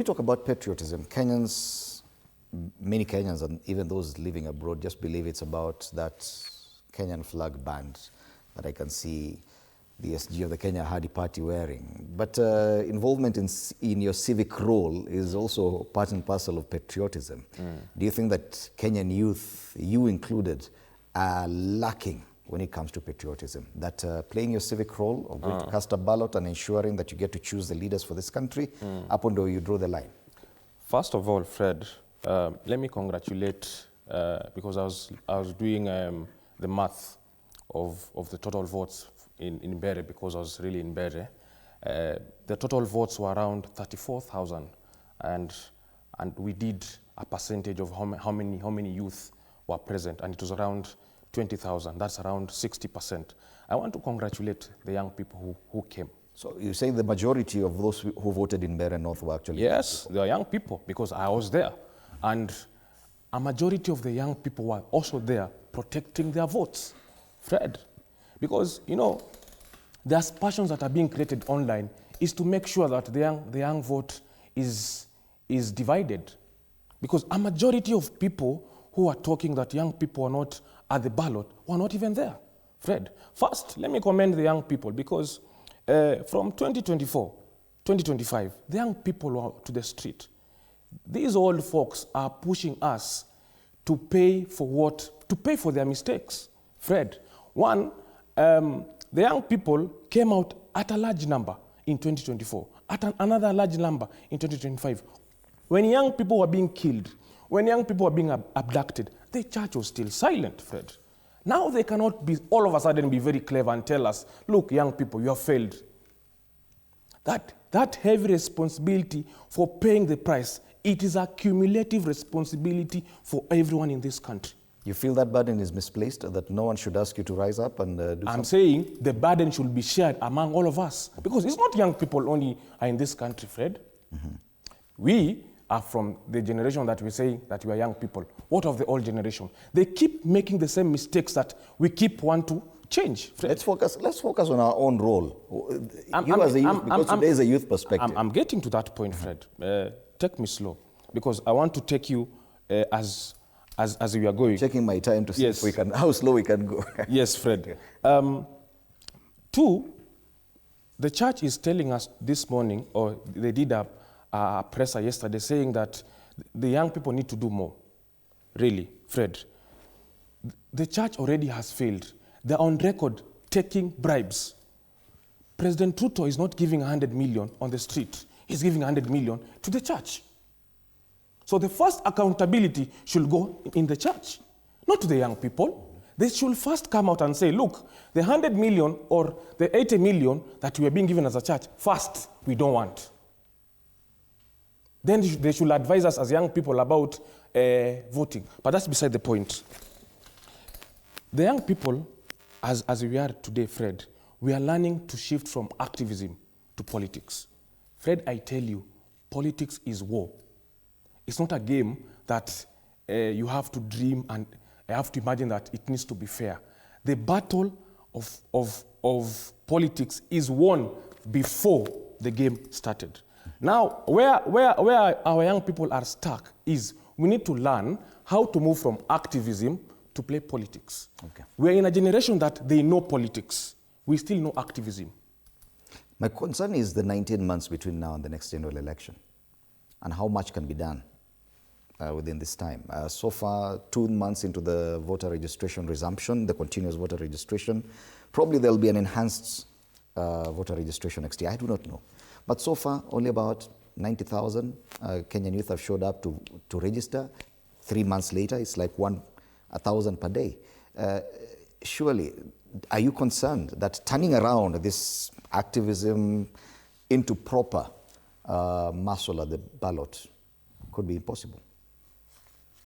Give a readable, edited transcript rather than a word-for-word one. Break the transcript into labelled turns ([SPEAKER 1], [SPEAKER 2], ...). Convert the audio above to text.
[SPEAKER 1] You talk about patriotism. Kenyans, many Kenyans, and even those living abroad, just believe it's about that Kenyan flag band that I can see the SG of the Kenya Ahadi Party wearing. But involvement in your civic role is also part and parcel of patriotism. Do you think that Kenyan youth, you included, are lacking when it comes to patriotism? That playing your civic role of going to cast a ballot and ensuring that you get to choose the leaders for this country, up until you draw the line?
[SPEAKER 2] First of all, Fred, let me congratulate, because I was doing the math of the total votes in Bere, because I was really in Bere. The total votes were around 34,000, and we did a percentage of how many youth were present, and it was around 20,000. That's around 60%. I want to congratulate the young people who came.
[SPEAKER 1] So you say the majority of those who voted in Bere North were actually
[SPEAKER 2] Yes, they are young people, because I was there. And a majority of the young people were also there protecting their votes, Fred. Because, you know, the aspersions that are being created online is to make sure that the young vote is divided. Because a majority of people who are talking that young people are not at the ballot were not even there, Fred. First, let me commend the young people, because from 2024, 2025, the young people are to the street. These old folks are pushing us to pay for their mistakes, Fred. One, the young people came out at a large number in 2024, at another large number in 2025. When young people were being killed, when young people were being abducted, the church was still silent, Fred. Now they cannot be all of a sudden be very clever and tell us, look, young people, you have failed. That heavy responsibility for paying the price, it is a cumulative responsibility for everyone in this country.
[SPEAKER 1] You feel that burden is misplaced, that no one should ask you to rise up and do something?
[SPEAKER 2] I'm saying the burden should be shared among all of us, because it's not young people only are in this country, Fred. We are from the generation that we say that we are young people. What of the old generation? They keep making the same mistakes that we keep want to change, Fred.
[SPEAKER 1] Let's focus on our own role. Because today is a youth perspective.
[SPEAKER 2] I'm getting to that point, Fred. Take me slow, because I want to take you as we are going.
[SPEAKER 1] Checking my time to see if how slow we can go.
[SPEAKER 2] Yes, Fred. Two, the church is telling us this morning, or they did a presser yesterday, saying that the young people need to do more. Really, Fred. The church already has failed. They're on record taking bribes. President Ruto is not giving 100 million on the street. He's giving 100 million to the church. So the first accountability should go in the church, not to the young people. They should first come out and say, look, the 100 million or the 80 million that we are being given as a church, first, we don't want. Then they should advise us as young people about voting. But that's beside the point. The young people, as we are today, Fred, we are learning to shift from activism to politics. Fred, I tell you, politics is war. It's not a game that you have to dream and have to imagine that it needs to be fair. The battle of politics is won before the game started. Now, where our young people are stuck is we need to learn how to move from activism to play politics.
[SPEAKER 1] Okay.
[SPEAKER 2] We're in a generation that they know politics. We still know activism.
[SPEAKER 1] My concern is the 19 months between now and the next general election, and how much can be done within this time. So far, 2 months into the voter registration resumption, the continuous voter registration, probably there'll be an enhanced voter registration next year. I do not know. But so far, only about 90,000 Kenyan youth have showed up to register. 3 months later, it's like 1,000 per day. Surely, are you concerned that turning around this activism into proper muscle at the ballot could be impossible?